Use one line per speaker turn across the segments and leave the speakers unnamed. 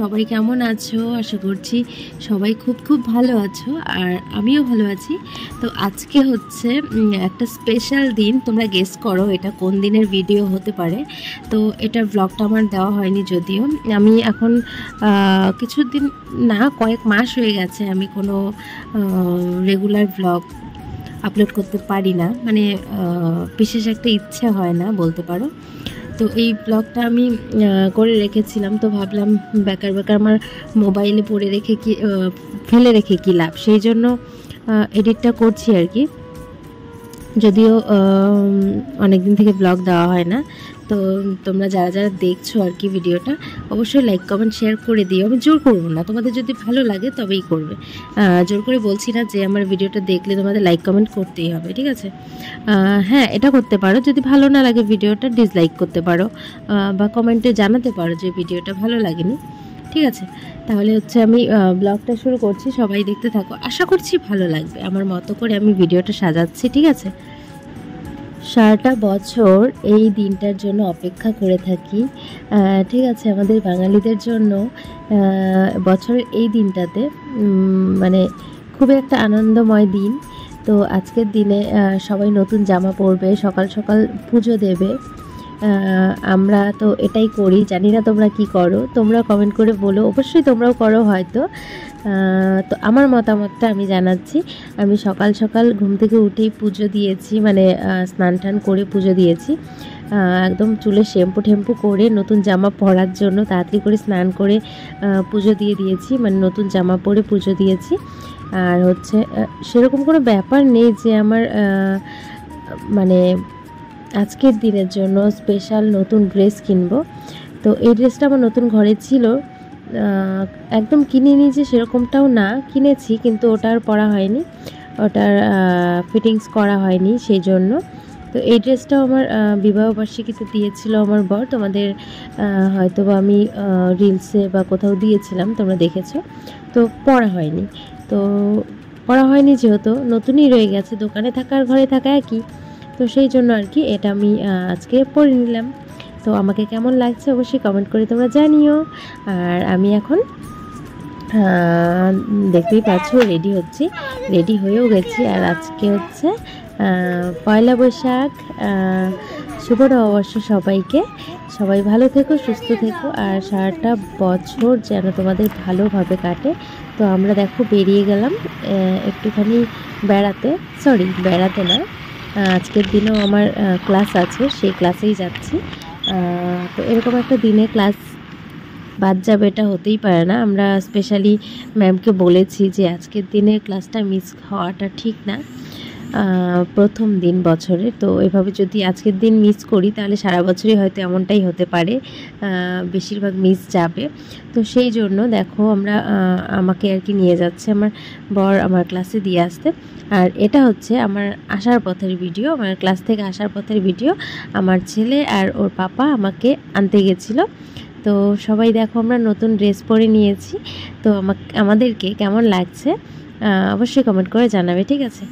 সবাই কেমন আছো? আশা করছি সবাই খুব খুব ভালো আছো, আর আমিও ভালো আছি। তো আজকে হচ্ছে একটা স্পেশাল দিন। তোমরা গেস করো এটা কোন দিনের ভিডিও হতে পারে। তো এটার ব্লগটা আমার দেওয়া হয়নি, যদিও আমি এখন কিছুদিন না কয়েক মাস হয়ে গেছে আমি কোনো রেগুলার ব্লগ আপলোড করতে পারি না, মানে বিশেষ একটা ইচ্ছে হয় না বলতে পারো। তো এই ব্লগটা আমি করে রেখেছিলাম, তো ভাবলাম বেকার বেকার আমার মোবাইলে পড়ে রেখে কি ফেলে রেখে কি লাভ, সেই জন্য এডিটটা করছি আর কি। যদিও অনেক দিন থেকে ব্লগ দেওয়া হয় না। তো তোমরা যারা যারা দেখছো আর কি ভিডিওটা, অবশ্যই লাইক কমেন্ট শেয়ার করে দিও। আমি জোর করবো না, তোমাদের যদি ভালো লাগে তবেই করবে। জোর করে বলছি না যে আমার ভিডিওটা দেখলে তোমাদের লাইক কমেন্ট করতেই হবে, ঠিক আছে? হ্যাঁ, এটা করতে পারো। যদি ভালো না লাগে ভিডিওটা ডিসলাইক করতে পারো, বা কমেন্টে জানাতে পারো যে ভিডিওটা ভালো লাগেনি, ঠিক আছে? তাহলে হচ্ছে আমি ব্লগটা শুরু করছি, সবাই দেখতে থাকো। আশা করছি ভালো লাগবে। আমার মতো করে আমি ভিডিওটা সাজাচ্ছি, ঠিক আছে? সারাটা বছর এই দিনটার জন্য অপেক্ষা করে থাকি, ঠিক আছে? আমাদের বাঙালিদের জন্য বছরের এই দিনটাতে মানে খুবই একটা আনন্দময় দিন। তো আজকের দিনে সবাই নতুন জামা পরবে, সকাল সকাল পুজো দেবে। আমরা তো এটাই করি, জানি না তোমরা কি করো, তোমরা কমেন্ট করে বলো। অবশ্যই তোমরাও করো হয়তো। তো আমার মতামতটা আমি জানাচ্ছি। আমি সকাল সকাল ঘুম থেকে উঠেই পুজো দিয়েছি, মানে স্নান টান করে পুজো দিয়েছি। একদম চুলে শ্যাম্পু ঠেম্পু করে নতুন জামা পরার জন্য তাড়াতাড়ি করে স্নান করে পুজো দিয়েছি, মানে নতুন জামা পরে পুজো দিয়েছি। আর হচ্ছে সেরকম কোনো ব্যাপার নেই যে আমার মানে আজকের দিনের জন্য স্পেশাল নতুন ড্রেস কিনবো। তো এই ড্রেসটা আমার নতুন ঘরে ছিল, একদম কিনিনি যে সেরকমটাও না, কিনেছি কিন্তু ওটার পরা হয়নি, ওটার ফিটিংস করা হয়নি, সেই জন্য। তো এই ড্রেসটাও আমার বিবাহবার্ষিকীতে দিয়েছিল আমার বর। তোমাদের হয়তো বা আমি রিলসে বা কোথাও দিয়েছিলাম, তোমরা দেখেছো। তো পরা হয়নি, তো পরা হয়নি যেহেতু নতুনই রয়ে গেছে, দোকানে থাকা আর ঘরে থাকা একই। তো সেই জন্য আর কি এটা আমি আজকে পরে নিলাম। তো আমাকে কেমন লাগছে অবশ্যই কমেন্ট করে তোমরা জানিও। আর আমি এখন দেখতেই পাচ্ছ রেডি হচ্ছি, রেডি হয়েও গেছি। আর আজকে হচ্ছে পয়লা বৈশাখ। শুভ নববর্ষ সবাইকে। সবাই ভালো থেকো, সুস্থ থেকো, আর সারাটা বছর যেন তোমাদের ভালোভাবে কাটে। তো আমরা দেখো বেরিয়ে গেলাম একটুখানি বেড়াতে, বেড়াতে না, আজকের দিনেও আমার ক্লাস আছে, সেই ক্লাসেই যাচ্ছি। তো এরকম একটা দিনে ক্লাস বাদ যাবে এটা হতেই পারে না। আমরা স্পেশালি ম্যামকে বলেছি যে আজকের দিনে ক্লাসটা মিস হওয়াটা ঠিক না, প্রথম দিন বছরে। তো এভাবে যদি আজকের দিন মিস করি তাহলে সারা বছরই হয়তো এমনটাই হতে পারে, বেশিরভাগ মিস যাবে। তো সেই জন্য দেখো আমরা আমাকে আর কি নিয়ে যাচ্ছে আমার বর আমার ক্লাসে দিয়ে আসতে। আর এটা হচ্ছে আমার আসার পথের ভিডিও, আমার ক্লাস থেকে আসার পথের ভিডিও। আমার ছেলে আর ওর পাপা আমাকে আনতে গেছিলো। তো সবাই দেখো আমরা নতুন ড্রেস পরে নিয়েছি। তো আমাদেরকে কেমন লাগছে অবশ্যই কমেন্ট করে জানাবে, ঠিক আছে?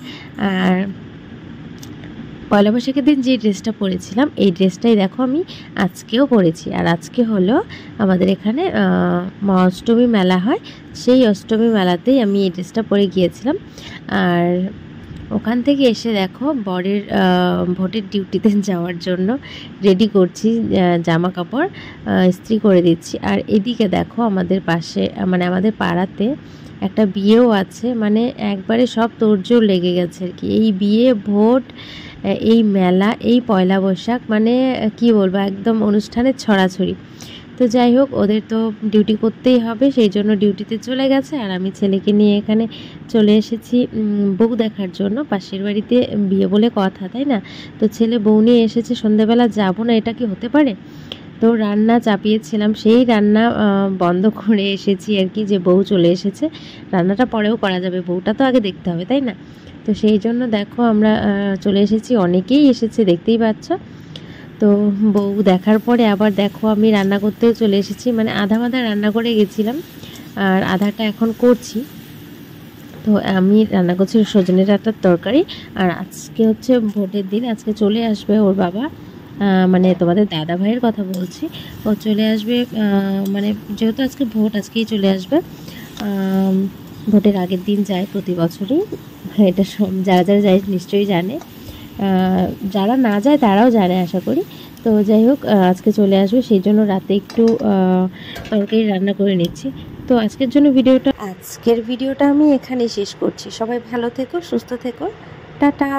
আর পয়লা বৈশাখের দিন যে ড্রেসটা পরেছিলাম এই ড্রেসটাই দেখো আমি আজকেও পরেছি। আর আজকে হলো আমাদের এখানে অষ্টমী মেলা হয়, সেই অষ্টমী মেলাতেই আমি এই ড্রেসটা পরে গিয়েছিলাম। আর ওখান থেকে এসে দেখো বরের ভোটের ডিউটিতে যাওয়ার জন্য রেডি করছি, জামা কাপড় ইস্ত্রি করে দিচ্ছি। আর এদিকে দেখো আমাদের পাশে, মানে আমাদের পাড়াতে একটা বিয়েও আছে, মানে একবারে সব তোড়জোড় লেগে গেছে আর কি। এই বিয়ে, ভোট, এই মেলা, এই পয়লা বৈশাখ, মানে কি বলবো, একদম অনুষ্ঠানের ছড়াছড়ি। তো যাই হোক, ওদের তো ডিউটি করতেই হবে, সেই জন্য ডিউটিতে চলে গেছে। আর আমি ছেলেকে নিয়ে এখানে চলে এসেছি বউ দেখার জন্য। পাশের বাড়িতে বিয়ে বলে কথা, তাই না? তো ছেলে বউ নিয়ে এসেছে, সন্ধ্যেবেলা যাবো না এটা কি হতে পারে? তো রান্না চাপিয়েছিলাম, সেই রান্না বন্ধ করে এসেছি আর কি, যে বউ চলে এসেছে। রান্নাটা পরেও করা যাবে, বউটা তো আগে দেখতে হবে, তাই না? তো সেই জন্য দেখো আমরা চলে এসেছি, অনেকেই এসেছে দেখতেই পাচ্ছ। তো বউ দেখার পরে আবার দেখো আমি রান্না করতেও চলে এসেছি, মানে আধা রান্না করে গেছিলাম আর আধাটা এখন করছি। তো আমি রান্না করছি সজনে ডাঁটার তরকারি। আর আজকে হচ্ছে ভোটের দিন, আজকে চলে আসবে ওর বাবা, মানে তোমাদের দাদা ভাইয়ের কথা বলছি। ও চলে আসবে, মানে যেহেতু আজকে ভোট, আজকেই চলে আসবে। ভোটের আগের দিন যায় প্রতি বছরই, এটা যারা যারা যায় নিশ্চয়ই জানে, যারা না যায় তারাও জানে আশা করি। তো যাই হোক, আজকে চলে আসবে, সেই জন্য রাতে একটু তরকারি রান্না করে নিচ্ছি। তো আজকের ভিডিওটা আমি এখানেই শেষ করছি। সবাই ভালো থেকো, সুস্থ থেকো, টাটা।